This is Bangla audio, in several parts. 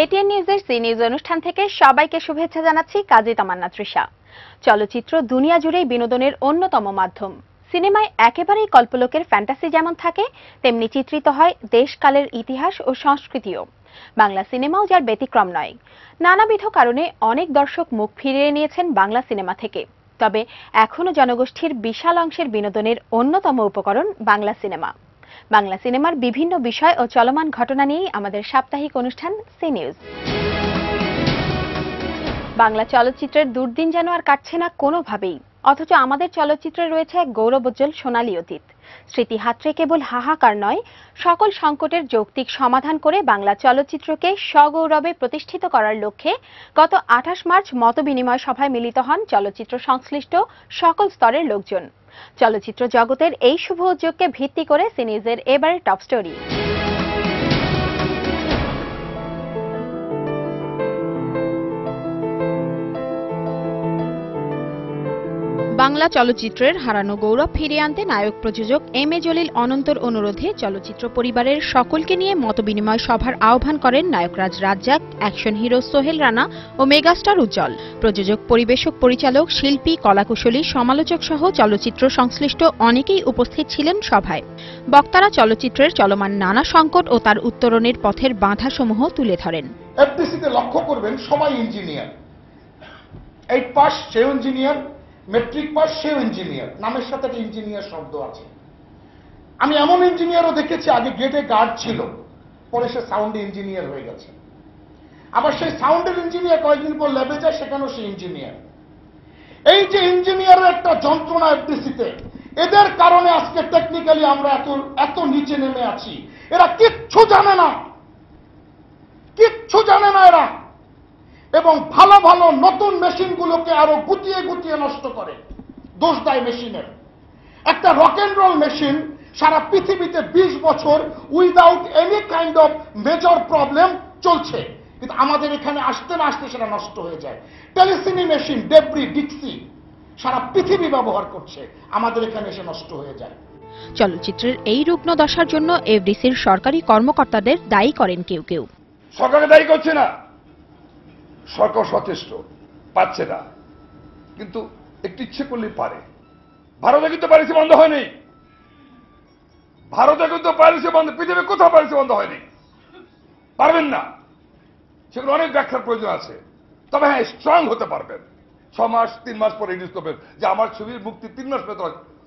এটিএন নিউজের সি নিউজ অনুষ্ঠান থেকে সবাইকে শুভেচ্ছা জানাচ্ছি কাজী তামান্না তৃষা। চলচ্চিত্র দুনিয়া জুড়েই বিনোদনের অন্যতম মাধ্যম। সিনেমায় একেবারেই কল্পলোকের ফ্যান্টাসি যেমন থাকে, তেমনি চিত্রিত হয় দেশকালের ইতিহাস ও সংস্কৃতিও। বাংলা সিনেমাও যার ব্যতিক্রম নয়। নানাবিধ কারণে অনেক দর্শক মুখ ফিরিয়ে নিয়েছেন বাংলা সিনেমা থেকে। তবে এখনো জনগোষ্ঠীর বিশাল অংশের বিনোদনের অন্যতম উপকরণ বাংলা সিনেমা। বাংলা সিনেমার বিভিন্ন বিষয় ও চলমান ঘটনা নিয়েই আমাদের সাপ্তাহিক অনুষ্ঠান সি নিউজ। বাংলা চলচ্চিত্রের দুর্দিন যেন আর কাটছে না কোনোভাবেই, অথচ আমাদের চলচ্চিত্রে রয়েছে এক গৌরবোজ্জ্বল সোনালী অতীত। স্মৃতি হাতড়ে কেবল হাহাকার নয়, সকল সংকটের যৌক্তিক সমাধান করে বাংলা চলচ্চিত্রকে সগৌরবে প্রতিষ্ঠিত করার লক্ষ্যে গত 28 মার্চ মতবিনিময় সভায় মিলিত হন চলচ্চিত্র সংশ্লিষ্ট সকল স্তরের লোকজন। চলচ্চিত্র জগতের এই শুভ উদ্যোগকে ভিত্তি করে সি নিউজের এবারের টপ স্টোরি। বাংলা চলচ্চিত্রের হারানো গৌরব ফিরিয়ে আনতে নায়ক প্রযোজক এম এ জলিল অনন্তর অনুরোধে চলচ্চিত্র পরিবারের সকলকে নিয়ে মতবিনিময় সভার আহ্বান করেন নায়করাজ রাজ্জাক, অ্যাকশন হিরো সোহেল রানা ও মেগাস্টার উজ্জ্বল। প্রযোজক, পরিবেশক, পরিচালক, শিল্পী, কলাকুশলী, সমালোচক সহ চলচ্চিত্র সংশ্লিষ্ট অনেকেই উপস্থিত ছিলেন সভায়। বক্তারা চলচ্চিত্রের চলমান নানা সংকট ও তার উত্তরণের পথের বাধাসমূহ তুলে ধরেন। এফডিসিতে লক্ষ্য করবেন সবাই ইঞ্জিনিয়ার, 8 পাস সেও ইঞ্জিনিয়ার, মেট্রিক পাস সেও ইঞ্জিনিয়ার, নামের সাথে একটা ইঞ্জিনিয়ার শব্দ আছে। আমি এমন ইঞ্জিনিয়ারও দেখেছি আগে গেটে গার্ড ছিল, পরে সে সাউন্ড ইঞ্জিনিয়ার হয়ে গেছে। আবার সেই সাউন্ডের ইঞ্জিনিয়ার কয়েকদিন পর ল্যাবে যায়, সেখানেও সে ইঞ্জিনিয়ার। এই যে ইঞ্জিনিয়ারের একটা যন্ত্রণা এফডিসিতে, এদের কারণে আজকে টেকনিক্যালি আমরা এত নিচে নেমে আছি। এরা কিচ্ছু জানে না, কিচ্ছু জানে না এরা, এবং ভালো ভালো নতুন মেশিনগুলোকে আরো গুটিয়ে গুটিয়ে নষ্ট করে, দোষ দেয় মেশিনের। একটা রক এন্ড রোল মেশিন সারা পৃথিবীতে 20 বছর without any kind of major problem চলছে, কিন্তু আমাদের এখানে আসতে না আসতে সেটা নষ্ট হয়ে যায়। টেলিসিনি মেশিন, ডেব্রি, ডিক্সি সারা পৃথিবী ব্যবহার করছে, আমাদের এখানে এসে নষ্ট হয়ে যায়। চলচ্চিত্রের এই রুগ্ন দশার জন্য এফডিসির সরকারি কর্মকর্তাদের দায়ী করেন কেউ কেউ। সরকারকে দায়ী করছে না, সরকার সচেষ্ট, পাচ্ছে না, কিন্তু একটু ইচ্ছে করলেই পারে। ভারতে কিন্তু পাইরেসি বন্ধ হয়নি, ভারতে কিন্তু পাইরেসি বন্ধ, পৃথিবীর কোথাও পাইরেসি বন্ধ হয়নি, পারবেন না। সেগুলো অনেক ব্যাখ্যার প্রয়োজন আছে। তবে হ্যাঁ, স্ট্রং হতে পারবেন। 6 মাস 3 মাস পরে রিলিজ করবেন যে আমার ছবির মুক্তি 3 মাস পরে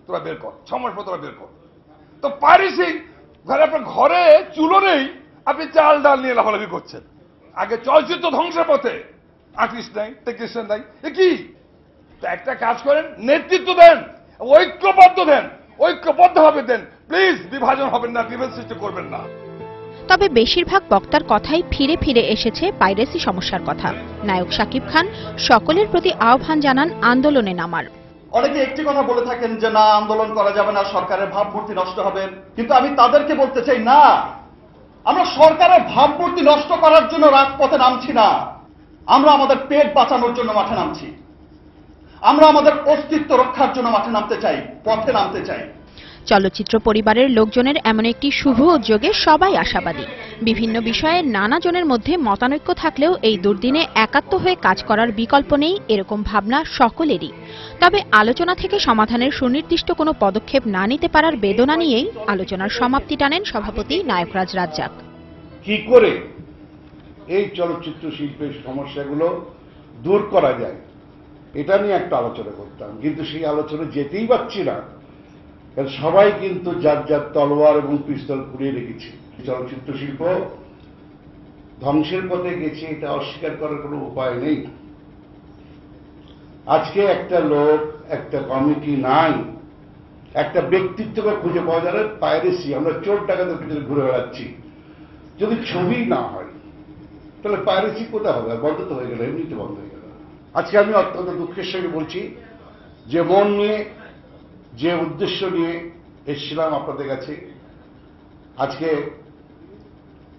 তোরা বের কর, 6 মাস পরে তোরা বের কর। তো পাইরেসি ঘরে, আপনার ঘরে চুলো নেই, আপনি চাল ডাল নিয়ে লাফালাফি করছেন। আগে চলচ্চিত্র ধ্বংসের পথে, আর্টিস্ট নাই, টেকনিশিয়ান নাই, এ কি? একটা কাজ করেন, নেতৃত্ব দেন, ঐক্যবদ্ধ দেন, ঐক্যবদ্ধভাবে দেন, প্লিজ বিভাজন হবেন না, বিভেদ সৃষ্টি করবেন না। তবে বেশিরভাগ বক্তার কথাই ফিরে ফিরে এসেছে পাইরেসি সমস্যার কথা। নায়ক শাকিব খান সকলের প্রতি আহ্বান জানান আন্দোলনে নামার। অনেকে একটি কথা বলে থাকেন যে না, আন্দোলন করা যাবে না, সরকারের ভাবমূর্তি নষ্ট হবে, কিন্তু আমি তাদেরকে বলতে চাই না, আমরা সরকারের ভাবমূর্তি নষ্ট করার জন্য রাজপথে নামছি না, আমরা আমাদের পেট বাঁচানোর জন্য মাঠে নামছি, আমরা আমাদের অস্তিত্ব রক্ষার জন্য মাঠে নামতে চাই, পথে নামতে চাই। চলচ্চিত্র পরিবারের লোকজনের এমন একটি শুভ উদ্যোগে সবাই আশাবাদী। বিভিন্ন বিষয়ে নানা জনের মধ্যে মতানৈক্য থাকলেও এই দুর্দিনে একাত্ম হয়ে কাজ করার বিকল্প নেই, এরকম ভাবনা সকলেরই। তবে আলোচনা থেকে সমাধানের সুনির্দিষ্ট কোনো পদক্ষেপ না নিতে পারার বেদনা নিয়েই আলোচনার সমাপ্তি টানেন সভাপতি নায়করাজ রাজ্জাক। কি করে এই চলচ্চিত্র শিল্পের সমস্যাগুলো দূর করা যায়, এটা নিয়ে একটা আলোচনা করতাম, কিন্তু সেই আলোচনা যেতেই পারছি না। সবাই কিন্তু যার যার তলোয়ার এবং পিস্তল কুড়িয়ে রেখেছে। চলচ্চিত্র শিল্প ধ্বংসের পথে গেছে, এটা অস্বীকার করার কোনো উপায় নেই। আজকে একটা লোক, একটা কমিটি নাই, একটা ব্যক্তিত্বকে খুঁজে পাওয়া যায়। পাইরেসি, আমরা চোর ডাকাতের ভিতরে ঘুরে বেড়াচ্ছি, যদি ছবি না হয় তাহলে পাইরেসি কোথায় হবে? বন্ধ তো হয়ে গেল, এমনিতে বন্ধ হয়ে গেল। আজকে আমি অত্যন্ত দুঃখের সঙ্গে বলছি যে মন নিয়ে, যে উদ্দেশ্য নিয়ে এসেছিলাম আপনাদের কাছে, আজকে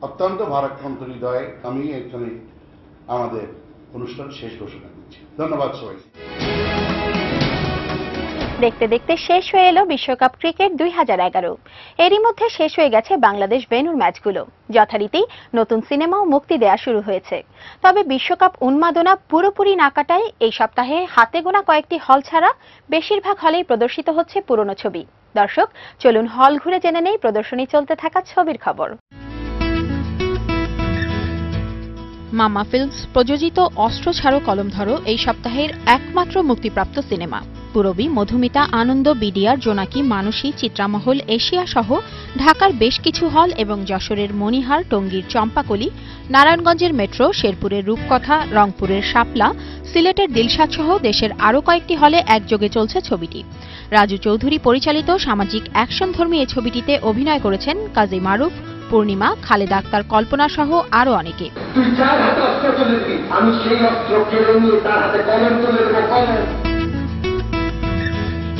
অত্যন্ত ভারাক্রান্ত হৃদয়ে আমি এখানে আমাদের অনুষ্ঠান শেষ ঘোষণা করছি। ধন্যবাদ সবাই। দেখতে দেখতে শেষ হয়ে এলো বিশ্বকাপ ক্রিকেট 2011। এরই মধ্যে শেষ হয়ে গেছে বাংলাদেশ ভেন্যুর ম্যাচগুলো। যথারীতি নতুন সিনেমাও মুক্তি দেয়া শুরু হয়েছে। তবে বিশ্বকাপ উন্মাদনা পুরোপুরি না কাটায় এই সপ্তাহে হাতে গোনা কয়েকটি হল ছাড়া বেশিরভাগ হলেই প্রদর্শিত হচ্ছে পুরনো ছবি। দর্শক, চলুন হল ঘুরে জেনে নেই প্রদর্শনী চলতে থাকা ছবির খবর। মামা ফিল্মস প্রযোজিত অস্ত্র ছাড়ো কলম ধরো এই সপ্তাহের একমাত্র মুক্তিপ্রাপ্ত সিনেমা। পূরবী, মধুমিতা, আনন্দ, বিডিআর, জোনাকি, মানসী, চিত্রামহল, এশিয়া সহ ঢাকার বেশ কিছু হল এবং যশোরের মণিহার, টঙ্গীর চম্পাকলি, নারায়ণগঞ্জের মেট্রো, শেরপুরের রূপকথা, রংপুরের শাপলা, সিলেটের দিলশাদ সহ দেশের আরও কয়েকটি হলে একযোগে চলছে ছবিটি। রাজু চৌধুরী পরিচালিত সামাজিক অ্যাকশনধর্মী এই ছবিটিতে অভিনয় করেছেন কাজী মারুফ, পূর্ণিমা, খালেদা আক্তার, কল্পনা সহ আরও অনেকে।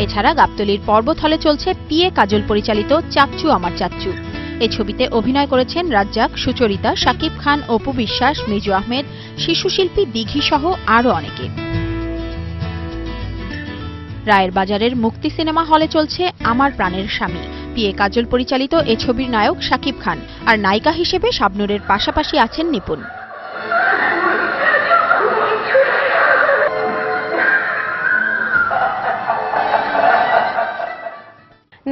এছাড়া গাবতলীর পর্বত হলে চলছে পিএ কাজল পরিচালিত চাচ্চু আমার চাচ্চু। এই ছবিতে অভিনয় করেছেন রাজ্জাক, সুচরিতা, শাকিব খান, অপু বিশ্বাস, মিজু আহমেদ, শিশুশিল্পী দিঘি সহ আরও অনেকে। রায়ের বাজারের মুক্তি সিনেমা হলে চলছে আমার প্রাণের স্বামী। পিএ কাজল পরিচালিত এ ছবির নায়ক শাকিব খান, আর নায়িকা হিসেবে শাবনূরের পাশাপাশি আছেন নিপুণ।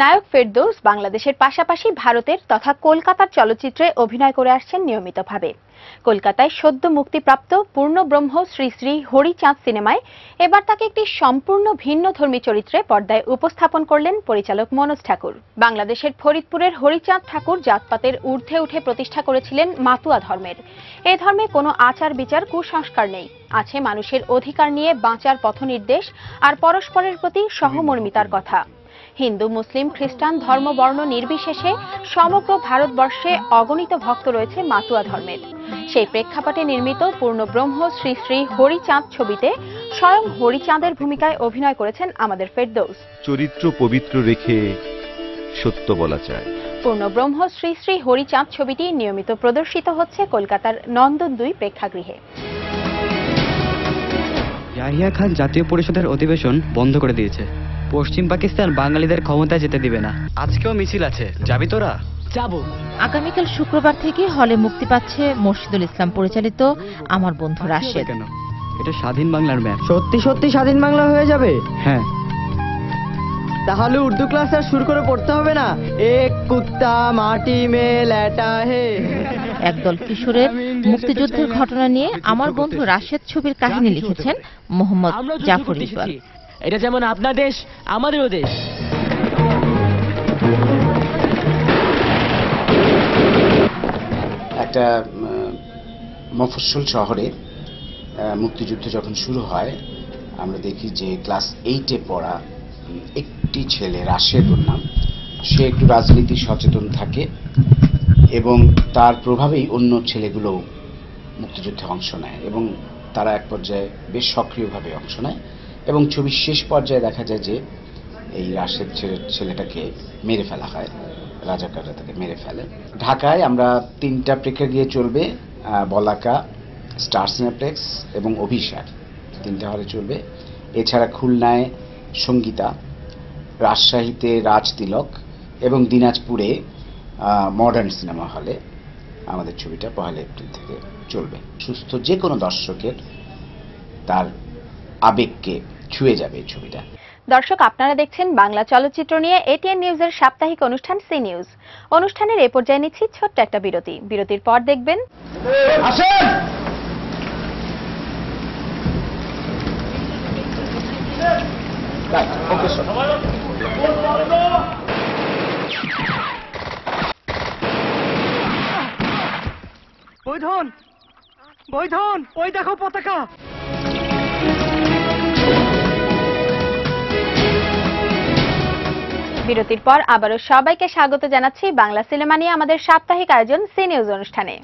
নায়ক ফেরদৌস বাংলাদেশের পাশাপাশি ভারতের তথা কলকাতার চলচ্চিত্রে অভিনয় করে আসছেন নিয়মিতভাবে। কলকাতায় সদ্য মুক্তিপ্রাপ্ত পূর্ণব্রহ্ম শ্রী শ্রী হরিচাঁদ সিনেমায় এবার তাকে একটি সম্পূর্ণ ভিন্নধর্মী চরিত্রে পর্দায় উপস্থাপন করলেন পরিচালক মনোজ ঠাকুর। বাংলাদেশের ফরিদপুরের হরিচাঁদ ঠাকুর জাতপাতের ঊর্ধ্বে উঠে প্রতিষ্ঠা করেছিলেন মাতুয়া ধর্মের। এই ধর্মে কোনো আচার বিচার, কুসংস্কার নেই, আছে মানুষের অধিকার নিয়ে বাঁচার পথনির্দেশ আর পরস্পরের প্রতি সহমর্মিতার কথা। হিন্দু, মুসলিম, খ্রিস্টান ধর্ম বর্ণ নির্বিশেষে সমগ্র ভারতবর্ষে অগণিত ভক্ত রয়েছে মাতুয়া ধর্মের। সেই প্রেক্ষাপটে নির্মিত পূর্ণব্রহ্ম শ্রী শ্রী হরিচাঁদ ছবিতে স্বয়ং হরিচাঁদের ভূমিকায় অভিনয় করেছেন আমাদের ফেরদৌস। চরিত্র পবিত্র রেখে সত্য বলা চায়। পূর্ণব্রহ্ম শ্রী শ্রী হরিচাঁদ ছবিটি নিয়মিত প্রদর্শিত হচ্ছে কলকাতার নন্দন 2 প্রেক্ষাগৃহে। ইয়াহিয়া খান জাতীয় পরিষদের অধিবেশন বন্ধ করে দিয়েছে। পশ্চিম পাকিস্তান বাঙালিদের ক্ষমতায় যেতে দিবে না। আজকেও মিছিল আছে, যাবি তোরা? যাবো। আগামীকাল শুক্রবার থেকে হলে মুক্তি পাচ্ছে মোর্শেদুল ইসলাম পরিচালিত আমার বন্ধু রাশেদ। কেন? এটা স্বাধীন বাংলার ম্যাপ। সত্যি সত্যি স্বাধীন বাংলা হয়ে যাবে? হ্যাঁ। তাহলে উর্দু ক্লাস আর শুরু করে পড়তে হবে না? এক কুত্তা মাটি মে লেটা হে। একদল কিশোরের মুক্তিযুদ্ধের ঘটনা নিয়ে আমার বন্ধু রাশেদ ছবির কাহিনী লিখেছেন মোহাম্মদ জাফর ইকবাল। এটা যেমন আপনার দেশ, আমাদেরও দেশ। একটা মফস্বল শহরে মুক্তিযুদ্ধ যখন শুরু হয়, আমরা দেখি যে ক্লাস 8-এ পড়া একটি ছেলে, রাশেদুর নাম, সে একটু রাজনীতি সচেতন থাকে এবং তার প্রভাবেই অন্য ছেলেগুলো মুক্তিযুদ্ধে অংশ নেয় এবং তারা এক পর্যায়ে বেশ সক্রিয়ভাবে অংশ নেয় এবং ছবির শেষ পর্যায়ে দেখা যায় যে এই রাশেদ ছেলেটাকে মেরে ফেলা হয়, রাজাকাররা তাকে মেরে ফেলে। ঢাকায় আমরা 3টা প্রেক্ষাগৃহে চলবে, বলাকা, স্টার সিনেপ্লেক্স এবং অভিসার, 3টা হলে চলবে। এছাড়া খুলনায় সঙ্গীতা, রাজশাহীতে রাজতিলক এবং দিনাজপুরে মডার্ন সিনেমা হলে আমাদের ছবিটা 1 এপ্রিল থেকে চলবে। সুস্থ যে কোনো দর্শকের তার আবেগকে ছুঁয়ে যাবে এই ছবিটা। দর্শক, আপনারা দেখছেন বাংলা চলচ্চিত্র নিয়ে এটিএন নিউজের সাপ্তাহিক অনুষ্ঠান সি নিউজ। অনুষ্ঠানের এ পর্যায়ে নিচ্ছি ছোট্ট একটা বিরতি। বিরতির পর দেখবেন বৈধন, বৈধন, ওই দেখো পতাকা। বিরতির পর আবারও সবাইকে স্বাগত জানাচ্ছি বাংলা সিনেমা নিয়ে আমাদের সাপ্তাহিক আয়োজন সি নিউজ অনুষ্ঠানে।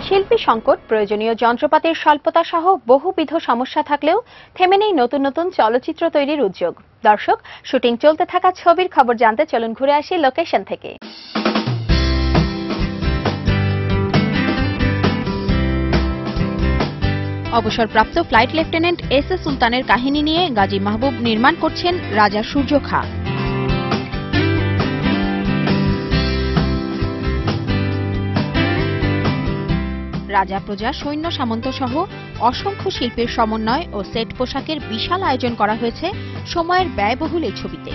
শিল্পী সংকট, প্রয়োজনীয় যন্ত্রপাতির স্বল্পতা সহ বহুবিধ সমস্যা থাকলেও থেমে নেই নতুন নতুন চলচ্চিত্র তৈরির উদ্যোগ। দর্শক, শুটিং চলতে থাকা ছবির খবর জানতে চলুন ঘুরে আসি লোকেশন থেকে। অবসরপ্রাপ্ত ফ্লাইট লেফটেন্যান্ট এস এ সুলতানের কাহিনী নিয়ে গাজী মাহবুব নির্মাণ করছেন রাজা সূর্য খাঁ। রাজা প্রজা সৈন্য সামন্ত সহ অসংখ্য শিল্পের সমন্বয় ও সেট পোশাকের বিশাল আয়োজন করা হয়েছে সময়ের ব্যয়বহুল এই ছবিতে।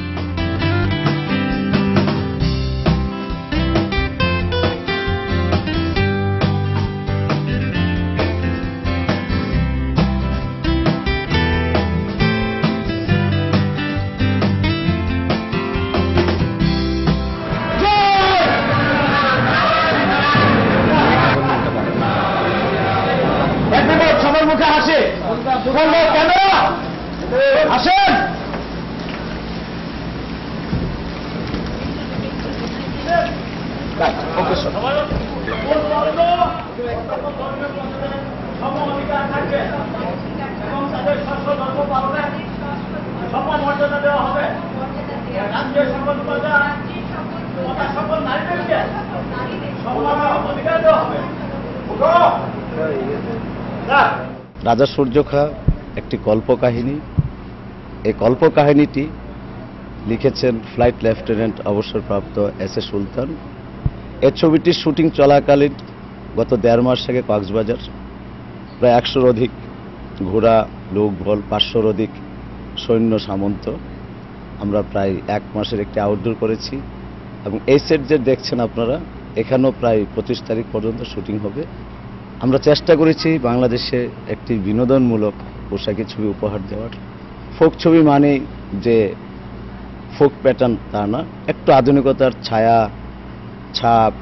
রাজা সূর্য খাঁ একটি কল্পকাহিনী। এই কল্পকাহিনীটি লিখেছেন ফ্লাইট লেফটেন্যান্ট অবসরপ্রাপ্ত এস এ সুলতান। এই ছবিটির শুটিং চলাকালীন গত 1.5 মাস আগে কক্সবাজার প্রায় 100-র অধিক ঘোড়া, লোকবল, 500-র অধিক সৈন্য সামন্ত আমরা প্রায় 1 মাসের একটি আউটডোর করেছি এবং এই সেট যে দেখছেন আপনারা এখানেও প্রায় 25 তারিখ পর্যন্ত শুটিং হবে। আমরা চেষ্টা করেছি বাংলাদেশে একটি বিনোদনমূলক পোশাকের ছবি উপহার দেওয়ার। ফোক ছবি মানেই যে ফোক প্যাটার্ন তা না, একটু আধুনিকতার ছায়া ছাপ।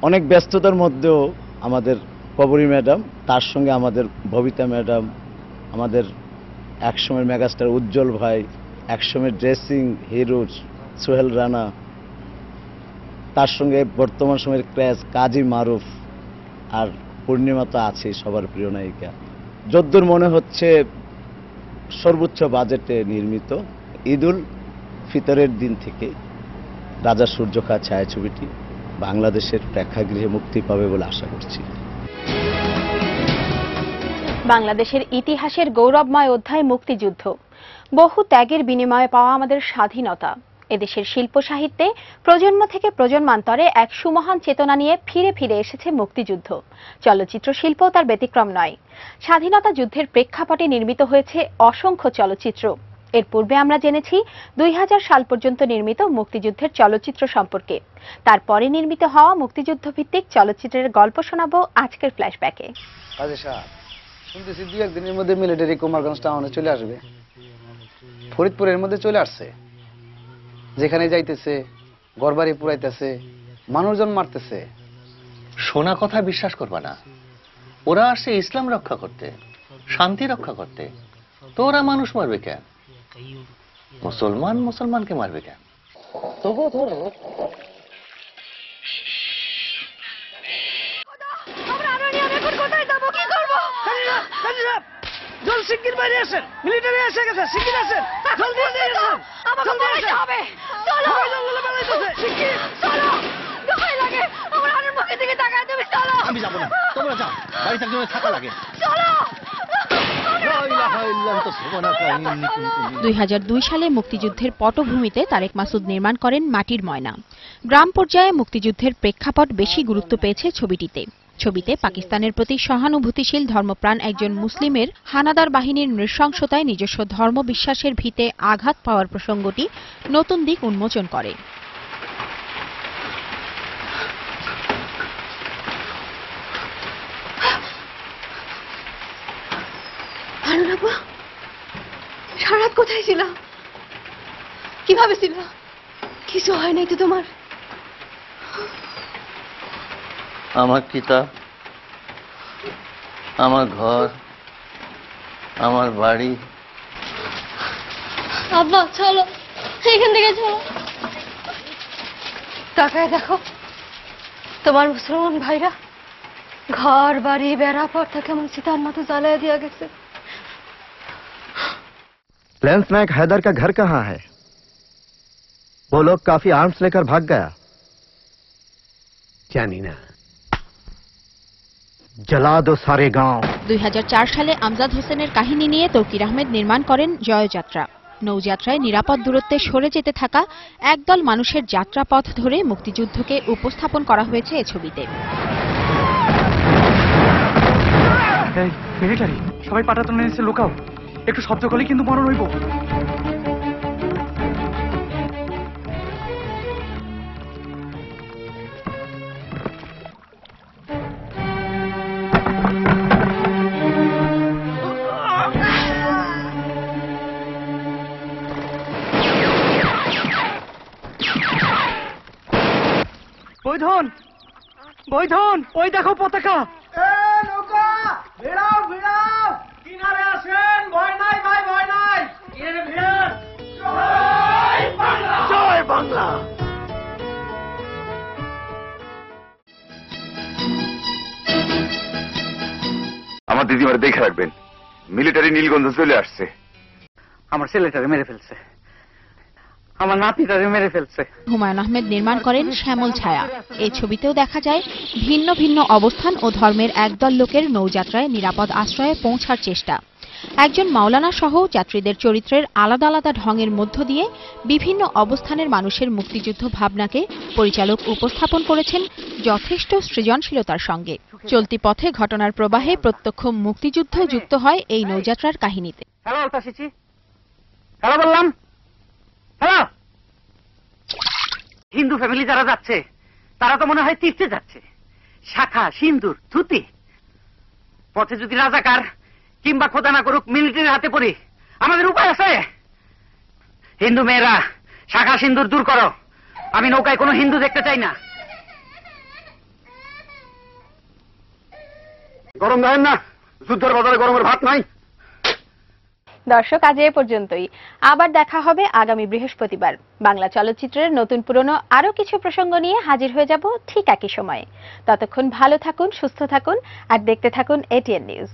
অনেক ব্যস্ততার মধ্যেও আমাদের কবরী ম্যাডাম, তার সঙ্গে আমাদের ববিতা ম্যাডাম, আমাদের একসময়ের মেগাস্টার উজ্জ্বল ভাই, একসময়ের ড্রেসিং হিরো সোহেল রানা, তার সঙ্গে বর্তমান সময়ের ক্র্যাশ কাজী মারুফ, আর পূর্ণিমা তো আছে সবার প্রিয় নায়িকা। যদ্দূর মনে হচ্ছে সর্বোচ্চ বাজেটে নির্মিত ঈদুল ফিতরের দিন থেকে রাজা সূর্য খাঁ ছায়াছবিটি বাংলাদেশের প্রেক্ষাগৃহে মুক্তি পাবে বলে আশা করছি। বাংলাদেশের ইতিহাসের গৌরবময় অধ্যায় মুক্তিযুদ্ধ। বহু ত্যাগের বিনিময়ে পাওয়া আমাদের স্বাধীনতা। এদেশের শিল্প সাহিত্যে প্রজন্ম থেকে প্রজন্মান্তরে এক সুমহান চেতনা নিয়ে ফিরে ফিরে এসেছে মুক্তিযুদ্ধ। চলচ্চিত্র শিল্প তার ব্যতিক্রম নয়। স্বাধীনতা যুদ্ধের প্রেক্ষাপটে নির্মিত হয়েছে অসংখ্য চলচ্চিত্র। এর পূর্বে আমরা জেনেছি 2000 সাল পর্যন্ত নির্মিত মুক্তিযুদ্ধের চলচ্চিত্র সম্পর্কে। তারপরে নির্মিত হওয়া মুক্তিযুদ্ধ ভিত্তিক চলচ্চিত্রের গল্প শোনাবো আজকের ফ্ল্যাশব্যাকে। শুনতেছি 2-1 দিনের মধ্যে মিলিটারি কুমারগঞ্জ টাউনে চলে আসবে। ফরিদপুরের মধ্যে চলে আসছে। যেখানে যাইতেছে ঘরবাড়ি পুরাইতেছে, মানুষজন মারতেছে। শোনা কথা বিশ্বাস করবা না। ওরা আসছে ইসলাম রক্ষা করতে, শান্তি রক্ষা করতে। তো ওরা মানুষ মারবে কেন? মুসলমান মুসলমানকে মারবে কেন? তবুও ধরো জল শিগগির বাইরে আসেন, মিলিটারি এসে গেছে, শিগগির আসেন, জলদি আসেন, আমাকে পালাইতে হবে। চলো জঙ্গলে পালাইতেছে, শিগগির চলো, ভয় লাগে আমার আরের মুখের দিকে তাকায়, তুমি চলো। আমি যাব না, তোমরা যাও, বাড়ি থাকতে থাকা লাগে। চলো। 2002 সালে মুক্তিযুদ্ধের পটভূমিতে তারেক মাসুদ নির্মাণ করেন মাটির ময়না। গ্রাম পর্যায়ে মুক্তিযুদ্ধের প্রেক্ষাপট বেশি গুরুত্ব পেয়েছে ছবিটিতে। ছবিতে পাকিস্তানের প্রতি সহানুভূতিশীল ধর্মপ্রাণ একজন মুসলিমের হানাদার বাহিনীর নৃশংসতায় নিজস্ব ধর্মবিশ্বাসের ভিতে আঘাত পাওয়ার প্রসঙ্গটি নতুন দিক উন্মোচন করে। সারাত কোথায় ছিল? কিভাবে ছিল? কিছু হয় নাই তো তোমার? আমার কিতাব, আমার ঘর, আমার বাড়ি। আব্বা চলো, এখান থেকে চলো। তাকায় দেখো তোমার মুসলমান ভাইরা ঘর বাড়ি বেড়া পড়তা কেমন চিতার মতো জ্বালায় দিয়া গেছে। लेंस नायक हैदर का घर कहाँ है? वो लोग काफी आर्म्स लेकर भाग गया। जानी ना, जला दो सारे गांव। 2004 সালে আমজাদ হোসেনের কাহিনী নিয়ে তৌকির আহমেদ নির্মাণ করেন জয়যাত্রা। নৌযাত্রায় নিরাপদ দূরত্বে সরে যেতে থাকা একদল মানুষের যাত্রাপথ ধরে মুক্তিযুদ্ধকে উপস্থাপন করা হয়েছে এই ছবিতে। মিলিটারি সবাই পাটাতনে এসে লুকাও, একটু শব্দ করলে কিন্তু মরণ হইব। বৈধন, বৈধন, ওই দেখো পতাকা। নৌকা ভিড়াও ভিড়াও, কিনারে আসেন, ভয় নাই ভাই, ভয় নাই, কিনারে ভিড়ান। জয় বাংলা, জয় বাংলা। আমার দিদিমারে দেখে রাখবেন, মিলিটারি নীলগঞ্জ চলে আসছে। আমার ছেলেটারে মেরে ফেলছে, আমার নাতিটারে মেরে ফেলছে। হুমায়ুন আহমেদ নির্মাণ করেন শ্যামল ছায়া। এই ছবিতেও দেখা যায় ভিন্ন ভিন্ন অবস্থান ও ধর্মের একদল লোকের নৌযাত্রায় নিরাপদ আশ্রয়ে পৌঁছার চেষ্টা। একজন মাওলানা সহ যাত্রীদের চরিত্রের আলাদা আলাদা ঢঙের মধ্য দিয়ে বিভিন্ন অবস্থানের মানুষের মুক্তিযুদ্ধ ভাবনাকে পরিচালক উপস্থাপন করেছেন যথেষ্ট সৃজনশীলতার সঙ্গে। চলতি পথে ঘটনার প্রবাহে প্রত্যক্ষ মুক্তিযুদ্ধ যুক্ত হয় এই নৌযাত্রার কাহিনীতে। হ্যালো আলতাশিচি, হ্যালো বললাম, হ্যালো। হিন্দু ফ্যামিলি যারা যাচ্ছে তারা তো মনে হয় তীর্থে যাচ্ছে, শাখা সিন্দুর ধুতি। পথে যদি রাজাকার কিংবা খোদা না করুক মিলিটারির হাতে পড়ি, আমাদের উপায় আছে? হিন্দু মেয়েরা শাখা সিন্দুর দূর করো, আমি নৌকায় কোনো হিন্দু দেখতে চাই না। গরম দেন না, যুদ্ধের বাজারে গরমের ভাত নাই। দর্শক, আজ এ পর্যন্তই। আবার দেখা হবে আগামী বৃহস্পতিবার। বাংলা চলচ্চিত্রের নতুন পুরনো আরো কিছু প্রসঙ্গ নিয়ে হাজির হয়ে যাব ঠিক একই সময়ে। ততক্ষণ ভালো থাকুন, সুস্থ থাকুন আর দেখতে থাকুন এটিএন নিউজ।